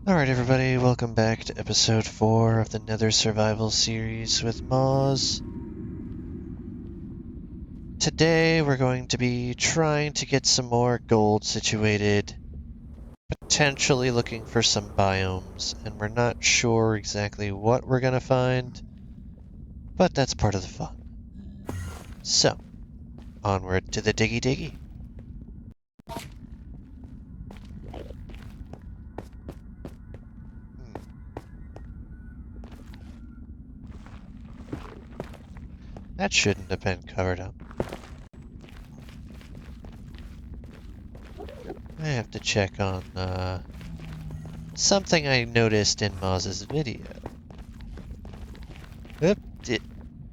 Alright everybody, welcome back to episode 4 of the Nether Survival series with Moz. Today we're going to be trying to get some more gold situated, potentially looking for some biomes, and we're not sure exactly what we're gonna find, but that's part of the fun. So, onward to the diggy diggy. That shouldn't have been covered up. I have to check on, something I noticed in Moz's video. Oop,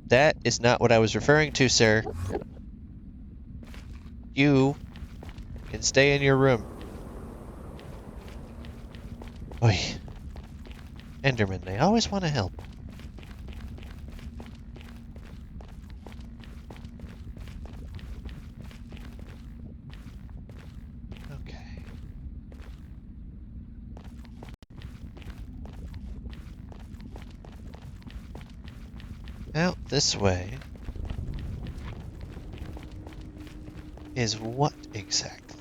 that is not what I was referring to, sir. You can stay in your room. Oy. Endermen, they always want to help. Okay. Out this way is what exactly?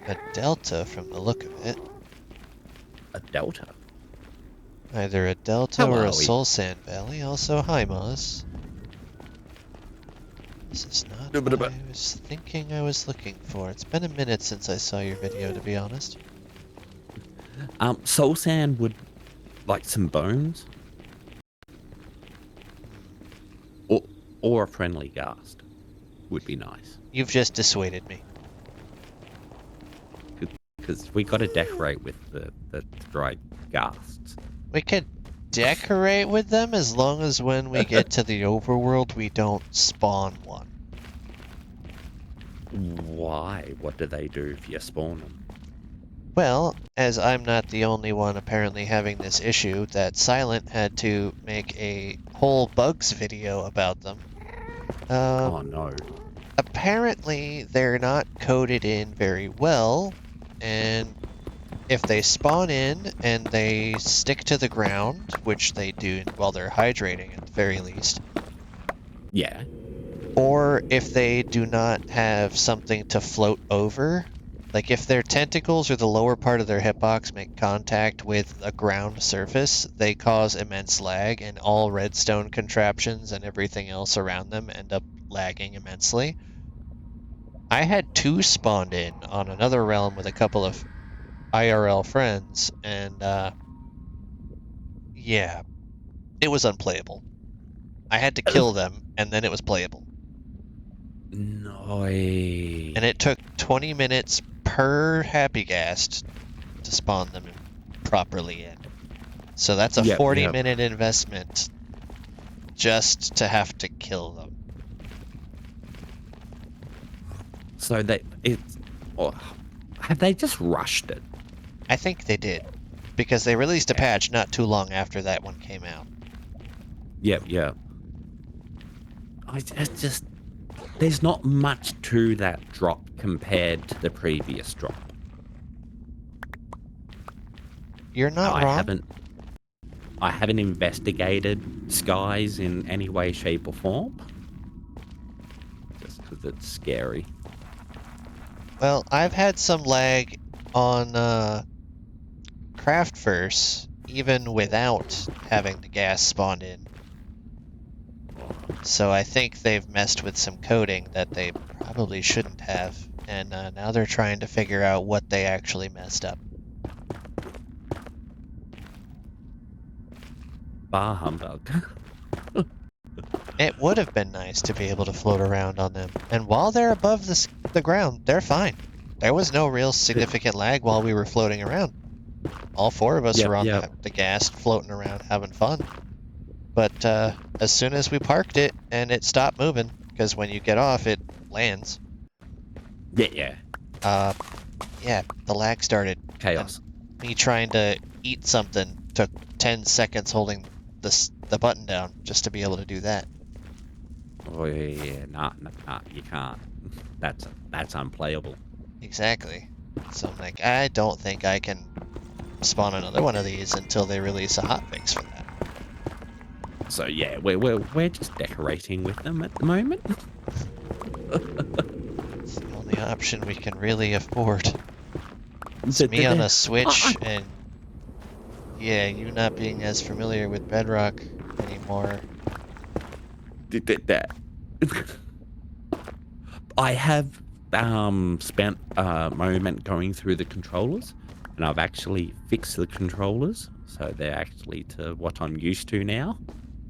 A delta from the look of it. A delta? Either a delta How or are a we? soul sand valley. Also, hi, Moz. This is not what I was thinking I was looking for. It's been a minute since I saw your video, to be honest. Soul sand would like some bones, or a friendly ghast would be nice. You've just dissuaded me. Because we got to decorate with the dried ghasts. We could decorate with them as long as when we get to the overworld we don't spawn one. Why? What do they do if you spawn them? Well, as I'm not the only one apparently having this issue, that Silent had to make a whole bugs video about them. Oh no. Apparently they're not coded in very well, and if they spawn in and they stick to the ground, which they do while they're hydrating at the very least, Yeah. or if they do not have something to float over, like if their tentacles or the lower part of their hitbox make contact with a ground surface, they cause immense lag, and all redstone contraptions and everything else around them end up lagging immensely. I had two spawned in on another realm with a couple of IRL friends, and yeah, it was unplayable. I had to kill them, and then it was playable. No. And it took 20 minutes per happy ghast to spawn them properly in. So that's a 40-minute investment just to have to kill them. So have they just rushed it? I think they did, because they released a patch not too long after that one came out. Yeah. It's just there's not much to that drop compared to the previous drop. You're not wrong. I haven't investigated skies in any way, shape, or form. Just because it's scary. Well, I've had some lag on Craftverse, even without having the gas spawned in. So I think they've messed with some coding that they probably shouldn't have, and now they're trying to figure out what they actually messed up. Bah humbug. It would have been nice to be able to float around on them, and while they're above the ground, they're fine. There was no real significant lag while we were floating around. All four of us were on the gas, floating around, having fun. But as soon as we parked it and it stopped moving, because when you get off, it lands. Yeah. Yeah, the lag started. Chaos. Me trying to eat something took 10 seconds holding the button down just to be able to do that. Oh yeah, nah, you can't. That's unplayable. Exactly. So I'm like, I don't think I can spawn another one of these until they release a hotfix for that. So yeah, we're just decorating with them at the moment. It's the only option we can really afford. It's The, me the, on the, a Switch, and yeah, you not being as familiar with Bedrock anymore. the, I have spent a moment going through the controllers, and I've actually fixed the controllers, so they're actually to what I'm used to now.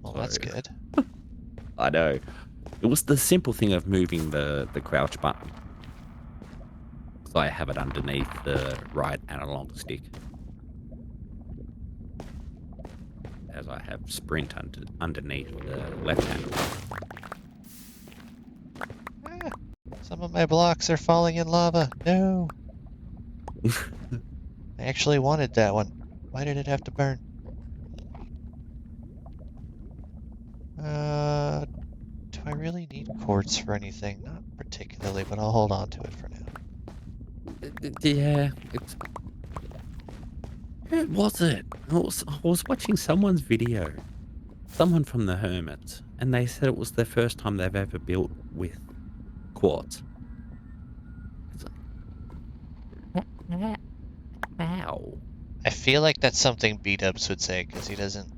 Well, So that's good. I know it was the simple thing of moving the crouch button, so I have it underneath the right analog stick, as I have sprint underneath the left hand. Ah, some of my blocks are falling in lava. No, I actually wanted that one. Why did it have to burn? Do I really need quartz for anything? Not particularly, but I'll hold on to it for now. Yeah, it's. Who was it? I was watching someone's video, someone from the Hermits, and they said it was their first time they've ever built with quartz. It's like, how? I feel like that's something B-dubs would say, because he doesn't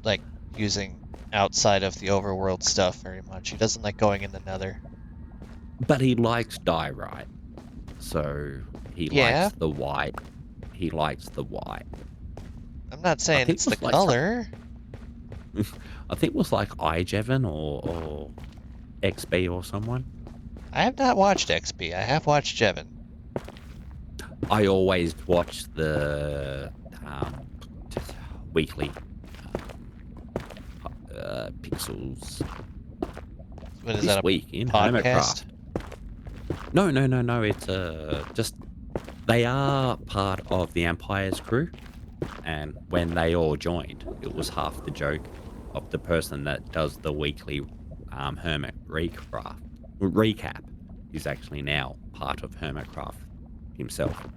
like using outside of the overworld stuff very much. He doesn't like going in the nether. But he likes diorite, so he Yeah, likes the white. He likes the white. I'm not I saying think it's it the was like some. color. I think it was like iJevan or XB or someone. I have not watched XP. I have watched Jevin. I always watch the weekly pixels What is this that, week in a podcast? Hermitcraft. No. It's just they are part of the Empire's crew, and when they all joined, it was half the joke of the person that does the weekly Hermit recap is actually now part of Hermitcraft himself.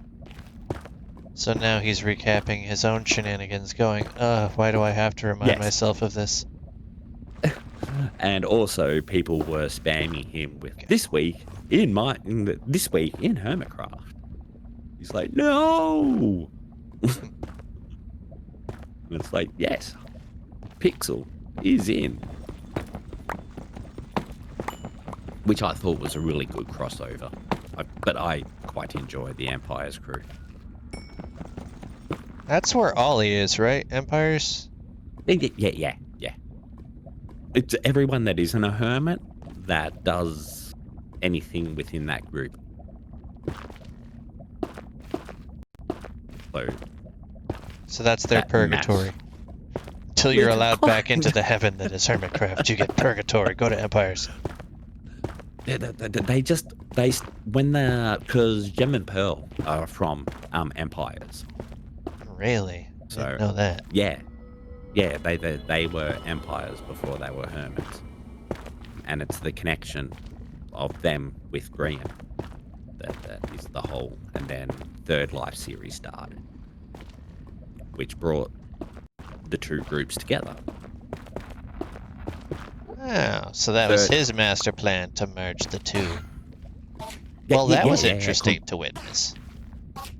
So now he's recapping his own shenanigans, going, why do I have to remind Yes, myself of this? and also people were spamming him with Okay. this week this week in Hermitcraft. He's like, no. And it's like, yes, Pixel is in. Which I thought was a really good crossover. But I quite enjoy the Empire's crew. That's where Ollie is, right? Empires? Yeah. It's everyone that isn't a hermit that does anything within that group. So So that's their that mass. purgatory. Until you're allowed back into the heaven that is Hermitcraft, you get purgatory. Go to Empires. They when the because Gem and Pearl are from Empires. Really? I didn't So know that. yeah, they were Empires before they were hermits, and it's the connection of them with Green that is the whole. And then Third Life series started, which brought the two groups together. Oh, so that was Third, his master plan to merge the two. yeah, Well, yeah, that yeah, was yeah, yeah. interesting to witness.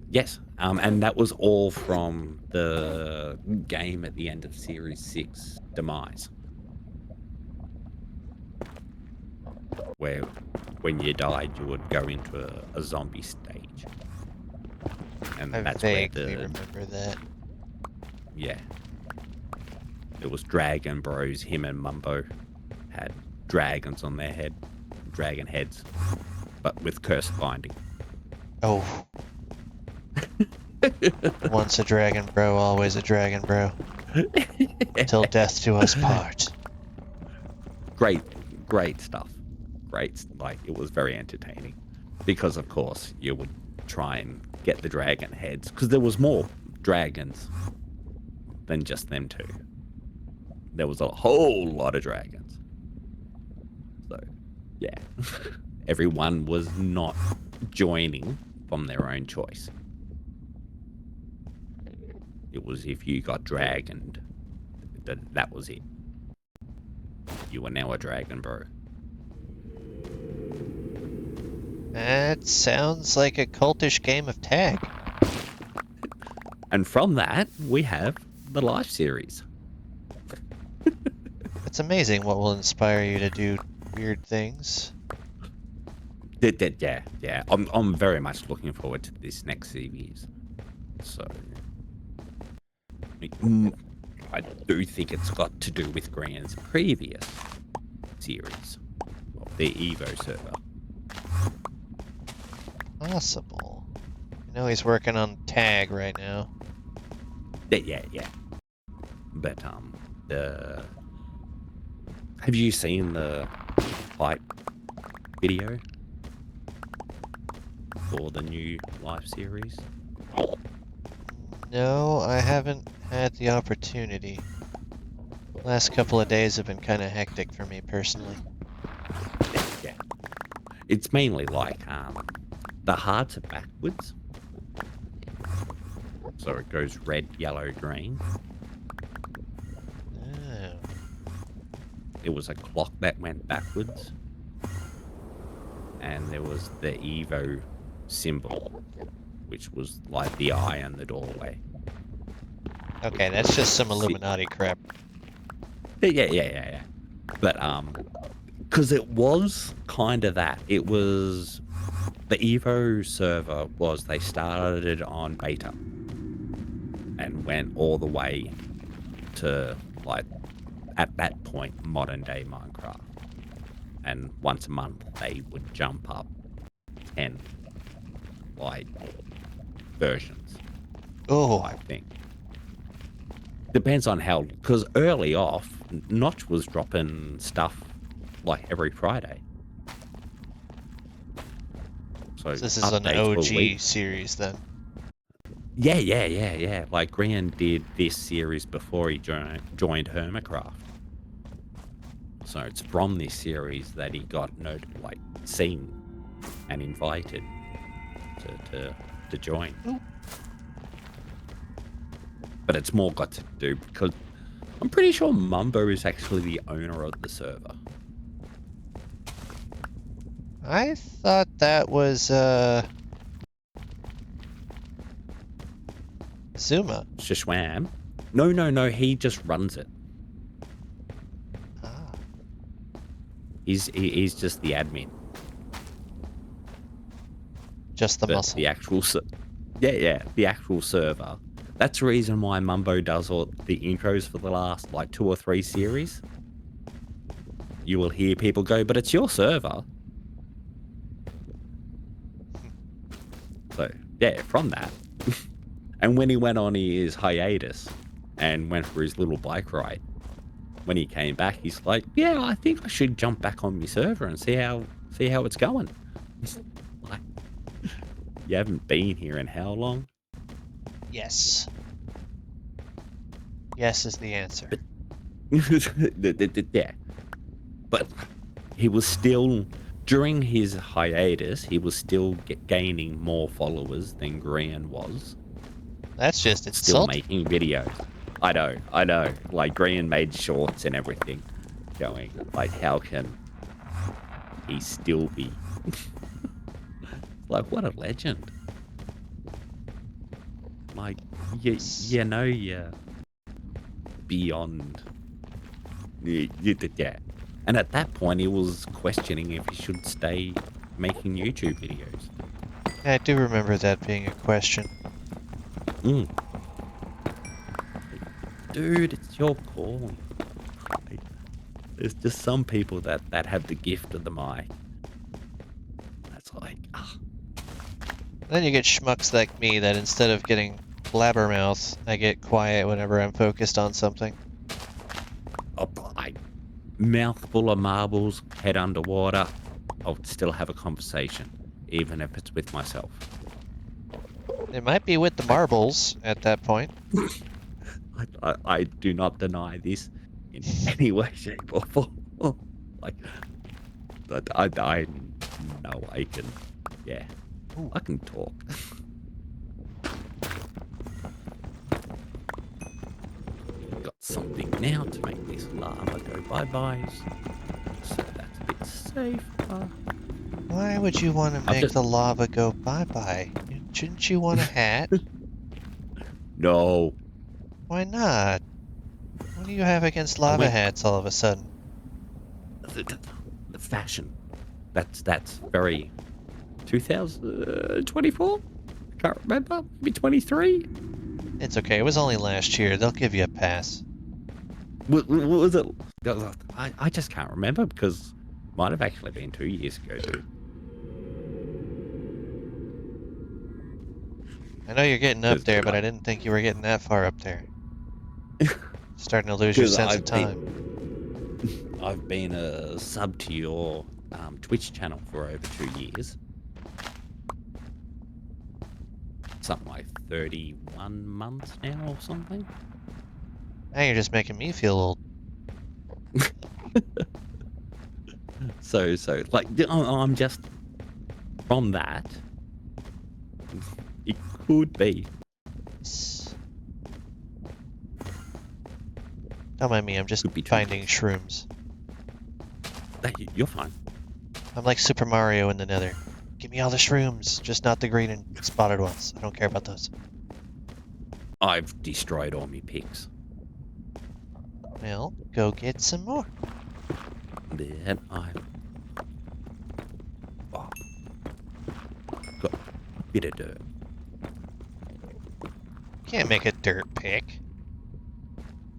Yes, and that was all from the game at the end of Series 6, Demise, where when you died, you would go into a zombie stage. And I that's where vaguely remember that. yeah, it was Dragon Bros, him and Mumbo had dragons on their head, dragon heads, but with curse binding. Oh. Once a dragon bro, always a dragon bro. Till death do us part. Great stuff. Like, it was very entertaining because, of course, you would try and get the dragon heads because there was more dragons than just them two. There was a whole lot of dragons. So, yeah, everyone was not joining from their own choice. It was if you got dragoned, that was it. You are now a dragon, bro. That sounds like a cultish game of tag. And from that, we have the live series. It's amazing what will inspire you to do weird things. Yeah. I'm very much looking forward to this next series. So, I do think it's got to do with Grant's previous series of the Evo server. Possible. I know he's working on tag right now. Yeah. But have you seen the fight video for the new live series? No, I haven't had the opportunity. Last couple of days have been kind of hectic for me personally. Yeah. It's mainly like the hearts are backwards. So it goes red, yellow, green. Oh. It was a clock that went backwards. And there was the Evo symbol, which was like the eye and the doorway. Okay, that's just some Illuminati crap. Yeah. But because it was kind of that. It was the Evo server was they started on beta and went all the way to like at that point modern day Minecraft. And once a month they would jump up 10 like versions. Oh, I think. Depends on how, because early off, Notch was dropping stuff like every Friday. So this is an updates were OG week. series then. Yeah. Like Grian did this series before he joined Hermitcraft. So it's from this series that he got seen and invited to join. Ooh. But it's more got to do because I'm pretty sure Mumbo is actually the owner of the server. I thought that was Zuma. Shishwam. No, he just runs it. Ah. He's just the admin. Just the muscle. The actual the actual server. That's the reason why Mumbo does all the intros for the last 2 or 3 series. You will hear people go, but it's your server. So, yeah, from that. And when he went on his hiatus and went for his little bike ride, when he came back, he's like, yeah, I think I should jump back on my server and see how it's going. Like, you haven't been here in how long? Yes. Yes is the answer. Yeah. But he was still, during his hiatus, he was still gaining more followers than Grian was. That's just Still insulting. making videos. I know. Like, Grian made shorts and everything going. Like, how can he still be? Like, what a legend. Like, you know you're beyond. Yeah. And at that point, he was questioning if he should stay making YouTube videos. I do remember that being a question. Dude, it's your call. Like, there's just some people that have the gift of the mic. That's like, Then you get schmucks like me that instead of getting blabbermouth, I get quiet whenever I'm focused on something. Mouthful of marbles, head underwater, I'll still have a conversation, even if it's with myself. It might be with the marbles at that point. I do not deny this in any way, shape, or form. Like, I know I can, yeah. Ooh. I can talk. Got something now to make this lava go bye-byes. So that's a bit safer. Why would you want to I've make just... the lava go bye-bye? Shouldn't you want a hat? No. Why not? What do you have against I lava went... hats all of a sudden? The fashion. That's very... 2024? I can't remember. Maybe 23? It's okay, it was only last year. They'll give you a pass. What was it? I just can't remember because might have actually been 2 years ago, dude. I know you're getting up there, but Because I didn't think you were getting that far up there. Starting to lose your sense of time. I've been a sub to your Twitch channel for over 2 years. Something like 31 months now or something. Now you're just making me feel old. So like I'm just from that. It could be. Don't mind me, I'm just Could be 2 finding years. shrooms. You're fine. I'm like Super Mario in the Nether. Give me all the shrooms, just not the green and spotted ones. I don't care about those. I've destroyed all my pigs. Well, go get some more. Then I've got a bit of dirt. Can't make a dirt pick.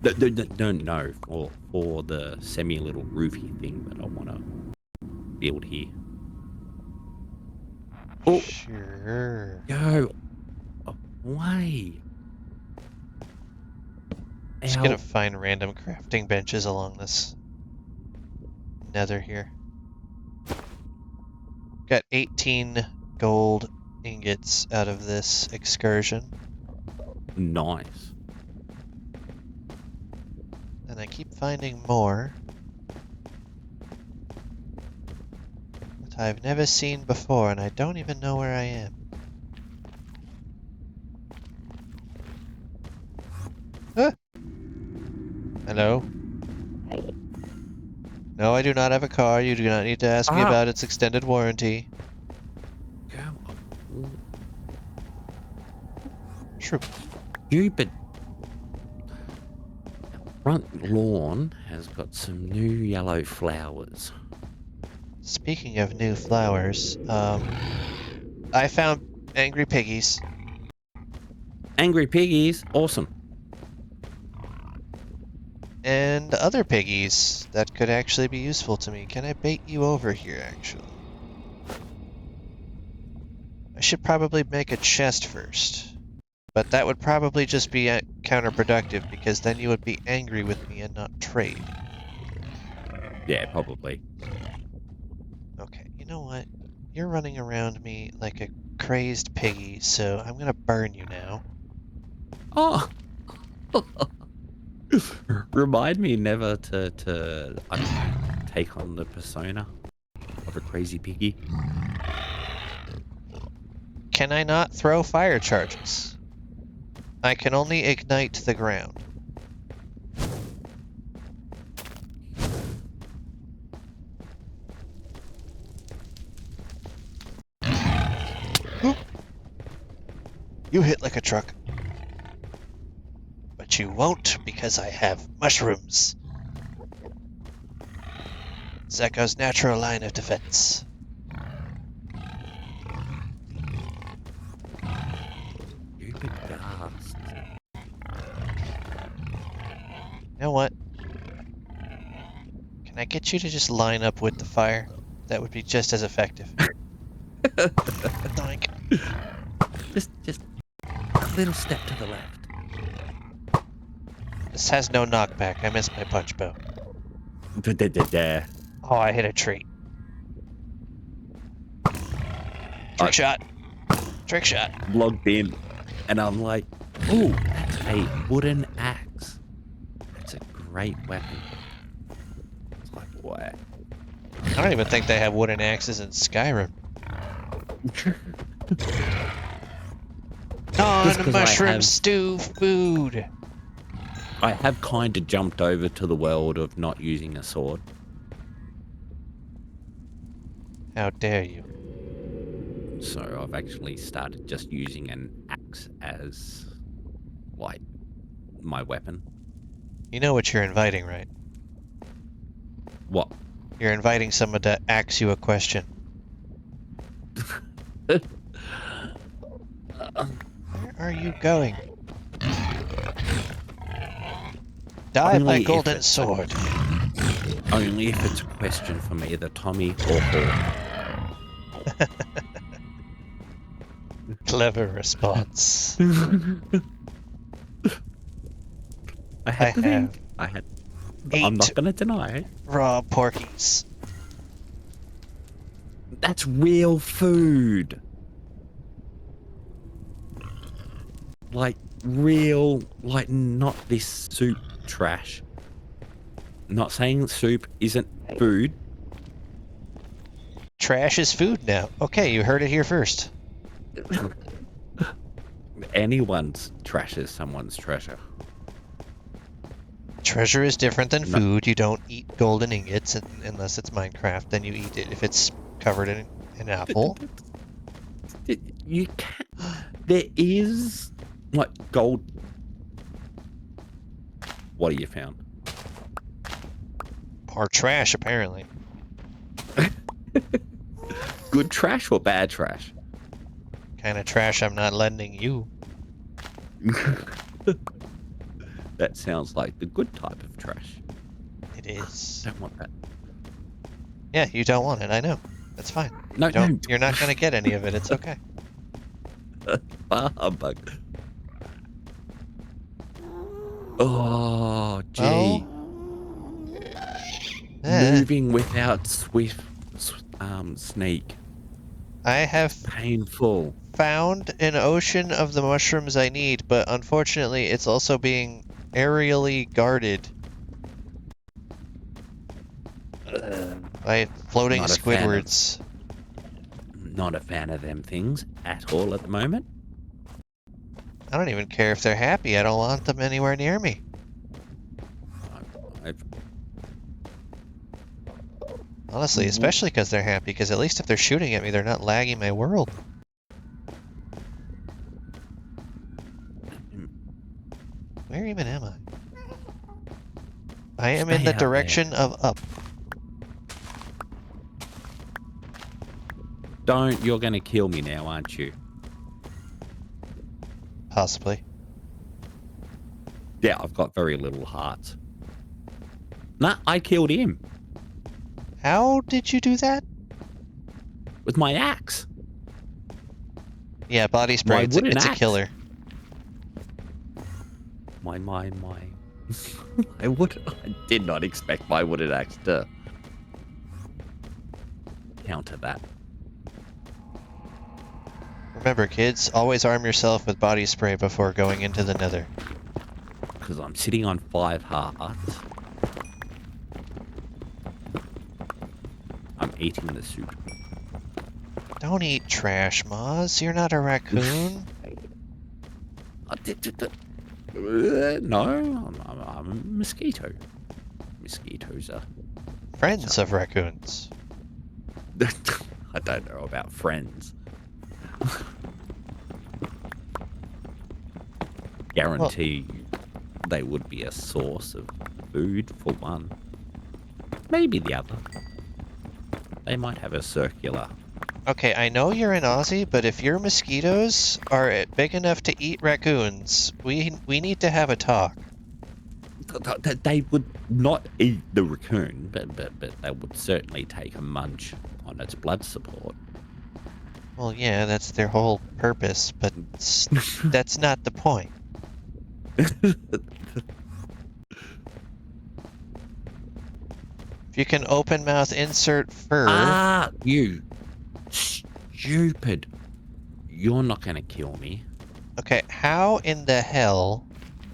No, for the semi-little roofy thing that I want to build here. Oh, Sure. go away. Just Ow. gonna find random crafting benches along this nether here. Got 18 gold ingots out of this excursion. Nice. And I keep finding more that I've never seen before, and I don't even know where I am. Ah! Hello? No, I do not have a car. You do not need to ask me about its extended warranty. Go. Shroom. Stupid. Front lawn has got some new yellow flowers. Speaking of new flowers, I found angry piggies. Angry piggies, awesome. And other piggies that could actually be useful to me. Can I bait you over here, actually? I should probably make a chest first. But that would probably just be counterproductive, because then you would be angry with me and not trade. Yeah, probably. Okay, you know what? You're running around me like a crazed piggy, so I'm gonna burn you now. Oh. Remind me never to take on the persona of a crazy piggy. Can I not throw fire charges? I can only ignite the ground. Oop. You hit like a truck. But you won't, because I have mushrooms. Zekko's natural line of defense. Stupid ghast. You know what? Can I get you to just line up with the fire? That would be just as effective. Doink. Just a little step to the left. This has no knockback. I missed my punch bow. Da. Oh, I hit a tree. Trick shot. Trick shot. Logged in, and I'm like, ooh, that's a wooden axe. It's a great weapon. It's like, what? I don't even think they have wooden axes in Skyrim. Just because Non-mushroom stew food. I have kind of jumped over to the world of not using a sword. How dare you? So I've actually started just using an axe as, like, my weapon. You know what you're inviting, right? What? You're inviting someone to ask you a question. Where are you going? Die by golden sword. Only if it's a question from either Tommy or Hawk. Clever response. I had to think. I'm not going to deny it. Raw porkies. That's real food. Like, real, like, not this soup trash. Not saying soup isn't food. Trash is food now. Okay, you heard it here first. Anyone's trash is someone's treasure. Treasure is different than food. You don't eat golden ingots unless it's Minecraft. Then you eat it if it's covered in an apple. You can't. There is, like, gold. What have you found? Or trash, apparently. Good trash or bad trash? Kind of trash I'm not lending you. That sounds like the good type of trash. It is. Don't want that. Yeah, you don't want it. I know. That's fine. No, no. You're not going to get any of it. It's okay. Bug. Oh, gee. Moving without swift sneak. I have painful. Found an ocean of the mushrooms I need, but unfortunately it's also being aerially guarded by floating Squidwards. Not a fan of them things at all at the moment. I don't even care if they're happy. I don't want them anywhere near me. Honestly, especially because they're happy, because at least if they're shooting at me, they're not lagging my world. Where even am I? I am in the direction of up. Don't, you're gonna kill me now, aren't you? Possibly. Yeah, I've got very little hearts. Nah, I killed him. How did you do that? With my axe. Yeah, body spray. It's a killer. My. I did not expect my wooden axe to counter that. Remember, kids, always arm yourself with body spray before going into the Nether. Because I'm sitting on 5 hearts. I'm eating the soup. Don't eat trash, Moz. You're not a raccoon. No, I'm a mosquito. Mosquitoes are friends of raccoons. I don't know about friends. Guarantee they would be a source of food for one. Maybe the other. They might have a circular. Okay, I know you're an Aussie, but if your mosquitoes are big enough to eat raccoons, we need to have a talk. They would not eat the raccoon, but they would certainly take a munch on its blood support. Well, yeah, that's their whole purpose, but that's not the point. If you can open mouth insert fur... Ah, you stupid. You're not going to kill me. Okay, how in the hell...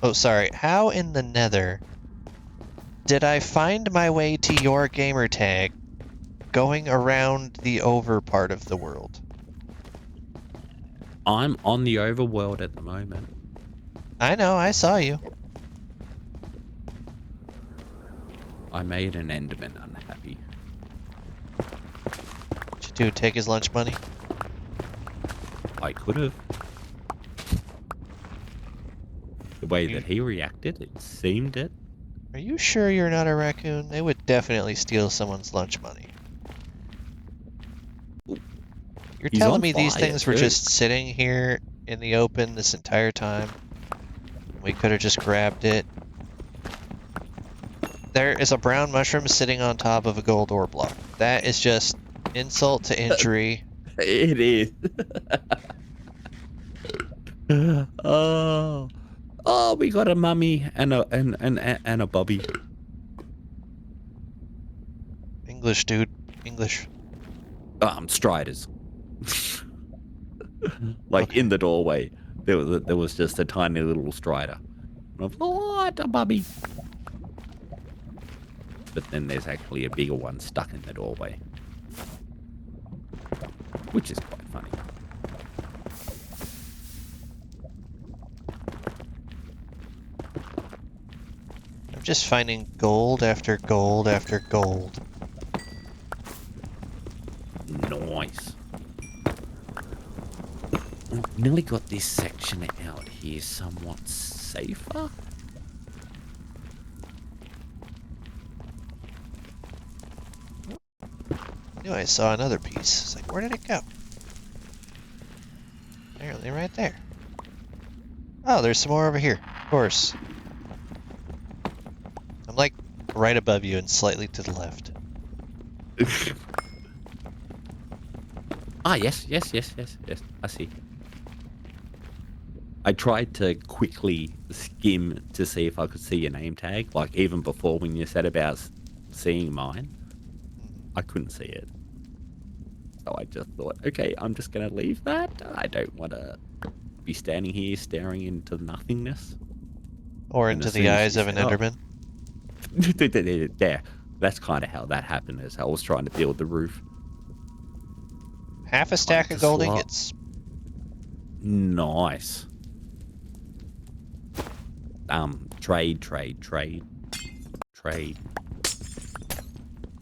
Oh, sorry. How in the Nether did I find my way to your gamer tag going around the over part of the world? I'm on the overworld at the moment. I know, I saw you. I made an Enderman unhappy. What'd you do, take his lunch money? I could have. The way You, that he reacted, it seemed it. are you sure you're not a raccoon? They would definitely steal someone's lunch money. You're He's telling on me these fire things were too. just sitting here in the open this entire time? We could have just grabbed it. There is a brown mushroom sitting on top of a gold ore block. That is just insult to injury. It is. Oh, oh, we got a mummy and a bubby. English, dude. English. Striders. Like Okay. in the doorway, there was just a tiny little strider. And I'm, what a bubby! But then there's actually a bigger one stuck in the doorway, which is quite funny. I'm just finding gold after gold after gold. Nice. I've nearly got this section out here somewhat safer. I knew I saw another piece. It's like, where did it go? Apparently right there. Oh, there's some more over here. Of course. I'm like right above you and slightly to the left. Ah, yes. I see. I tried to quickly skim to see if I could see your name tag, like even before when you said about seeing mine. I couldn't see it. So I just thought, okay, I'm just going to leave that. I don't want to be standing here staring into nothingness. Or And into as soon the as eyes you of an said, oh, Enderman. there. That's kind of how that happened, as I was trying to build the roof. Half a stack of gold slot. ingots. Nice. Trade.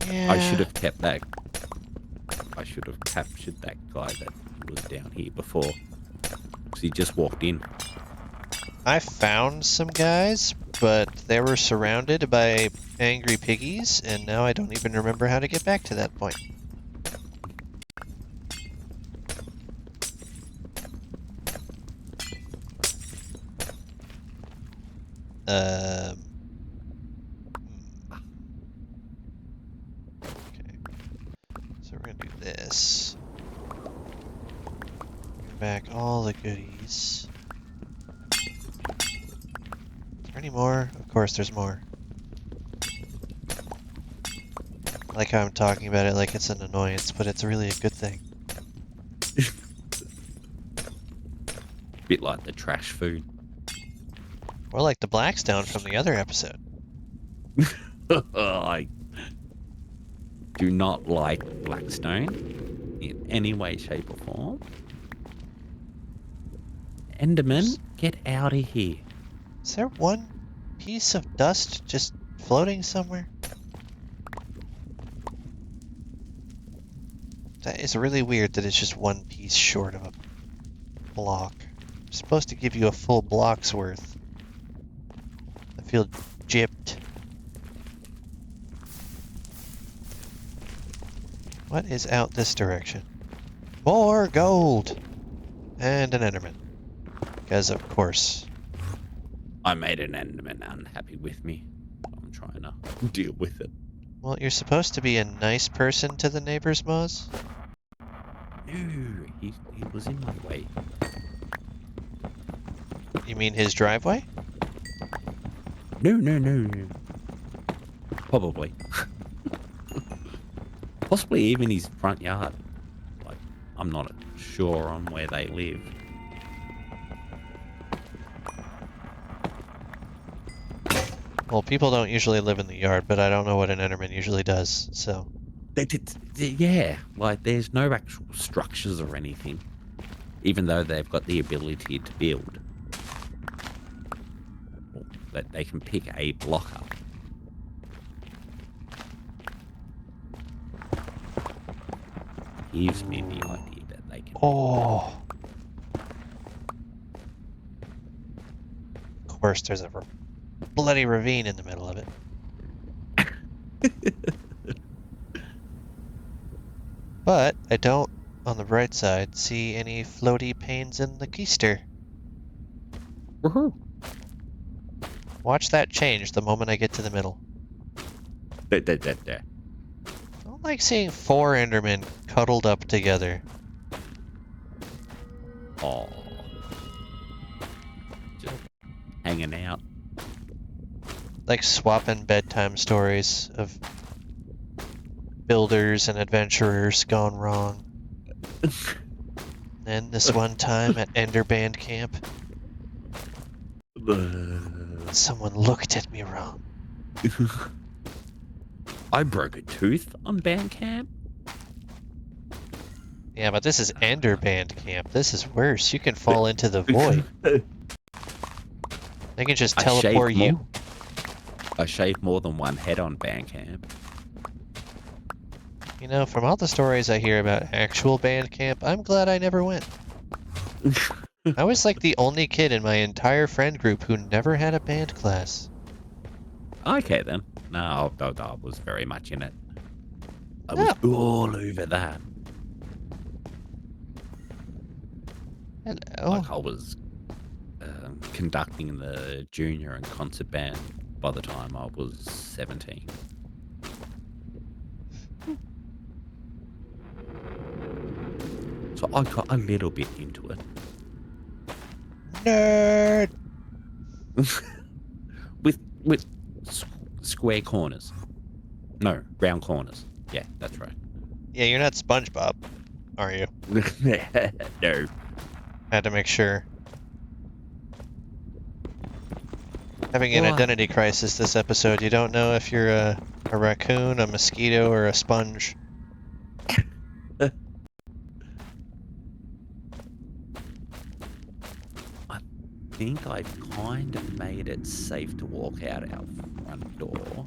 Yeah. I should have kept that. I should have captured that guy that was down here before. Because he just walked in. I found some guys, but they were surrounded by angry piggies, and now I don't even remember how to get back to that point. Um. Okay. So we're gonna do this. Bring back all the goodies. Is there any more? Of course there's more. I like how I'm talking about it like it's an annoyance, but it's really a good thing. Bit like the trash food. Or like the Blackstone from the other episode. I do not like Blackstone in any way, shape, or form. Enderman, get out of here. Is there one piece of dust just floating somewhere? That is really weird that it's just one piece short of a block. I'm supposed to give you a full block's worth. I feel gypped. What is out this direction? More gold! And an Enderman. Because of course. I made an Enderman unhappy with me. I'm trying to deal with it. Well, you're supposed to be a nice person to the neighbors, Moz. No, he was in my way. You mean his driveway? No. Probably. Possibly even his front yard. Like, I'm not sure on where they live. Well, people don't usually live in the yard, but I don't know what an Enderman usually does, so... Yeah, like there's no actual structures or anything. even though they've got the ability to build, or that they can pick a block up. Gives me the idea that they can build. Oh. Of course, there's a bloody ravine in the middle of it. But I don't, on the bright side, see any floaty panes in the keister. Woohoo! Watch that change the moment I get to the middle. There. I don't like seeing 4 Endermen cuddled up together. Oh, just hanging out. Like swapping bedtime stories of builders and adventurers gone wrong. And this one time at Ender Band Camp, someone looked at me wrong. I broke a tooth on Bandcamp. Yeah, but this is Ender Band Camp. This is worse. You can fall into the void. They can just teleport you. I shaved more than one head on Bandcamp. You know, from all the stories I hear about actual band camp, I'm glad I never went. I was like the only kid in my entire friend group who never had a band class. Okay then. No, I was very much in it. I No. was all over that. Hello. Like I was conducting the junior and concert band by the time I was 17. So I got a little bit into it. Nerd! with square corners. No, round corners. Yeah, that's right. Yeah, you're not SpongeBob, are you? No. Had to make sure. Having an identity crisis this episode. You don't know if you're a raccoon, a mosquito, or a sponge. I think I've kind of made it safe to walk out our front door.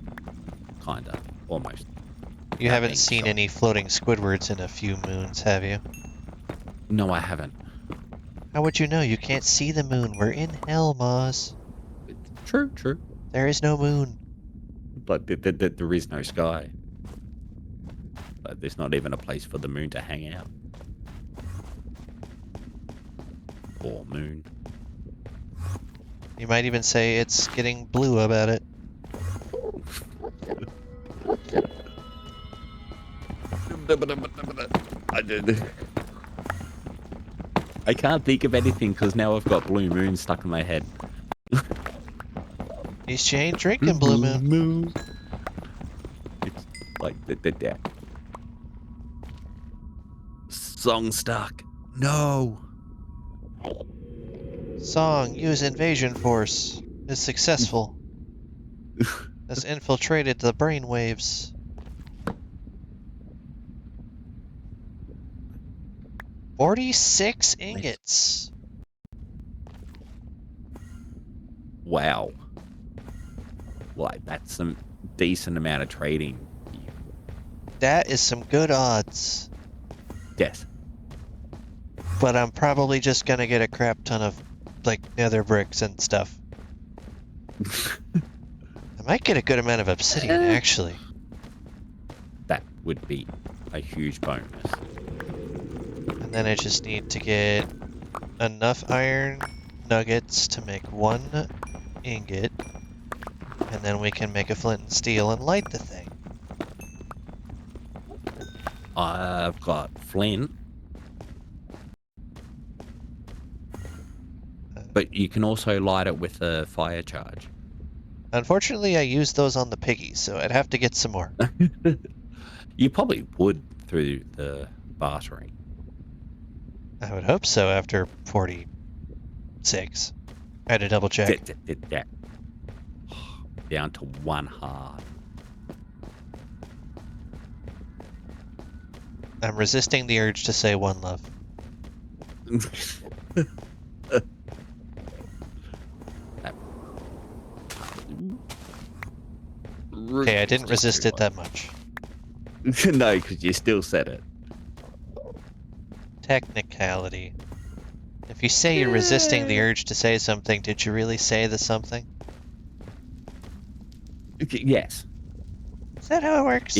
Kind of. Almost. You haven't seen any floating Squidwards in a few moons, have you? No, I haven't. How would you know? You can't see the moon. We're in hell, Moz. True. There is no moon. But there is no sky. But there's not even a place for the moon to hang out. Or moon. You might even say it's getting blue about it. I can't think of anything because now I've got Blue Moon stuck in my head. At least you ain't drinking Blue Moon. It's like the song stuck. No. Song, use invasion force, is successful. Has infiltrated the brainwaves. 46 ingots. Wow. Like, that's some decent amount of trading. That is some good odds. Yes. But I'm probably just gonna get a crap ton of, like, nether bricks and stuff. I might get a good amount of obsidian, actually. That would be a huge bonus. And then I just need to get enough iron nuggets to make 1 ingot. And then we can make a flint and steel and light the thing. I've got flint. But you can also light it with a fire charge. Unfortunately, I used those on the piggies, so I'd have to get some more. You probably would through the bartering. I would hope so after 46. I had to double check. Down to 1 heart. I'm resisting the urge to say one love. Okay, I It's didn't just resist too it that much. much. No, because you still said it. Technicality. If you say you're resisting the Eh, urge to say something, did you really say the something? yes. Is that how it works?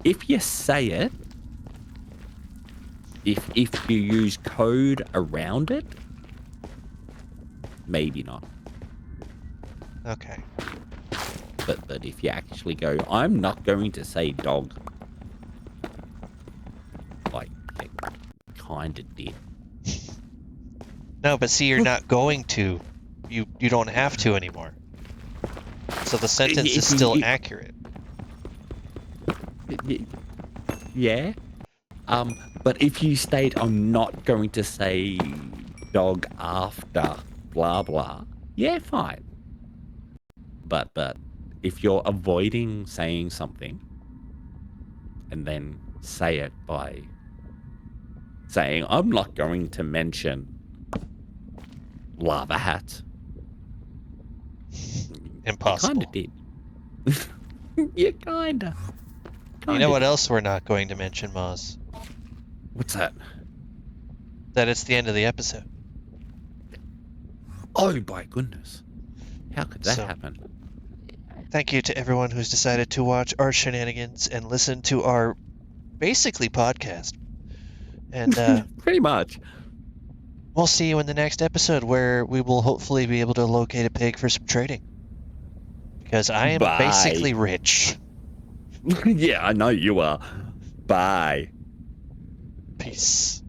If you say it, if you use code around it, maybe not. Okay. But if you actually go, I'm not going to say dog, like you kind of did. No, but see, you're not going to. You don't have to anymore. So the sentence is If still you, accurate. yeah. But if you state, I'm not going to say dog after blah blah, yeah, fine. But if you're avoiding saying something and then say it by saying, I'm not going to mention lava hat, you kind of Impossible. did. You kind of You know what did. else we're not going to mention, Moz? What's that? That it's the end of the episode. Oh, my goodness. How could that So, happen? thank you to everyone who's decided to watch our shenanigans and listen to our basically podcast. And Pretty much. we'll see you in the next episode where we will hopefully be able to locate a pig for some trading. Because I am Bye. basically rich. Yeah, I know you are. Bye. Peace.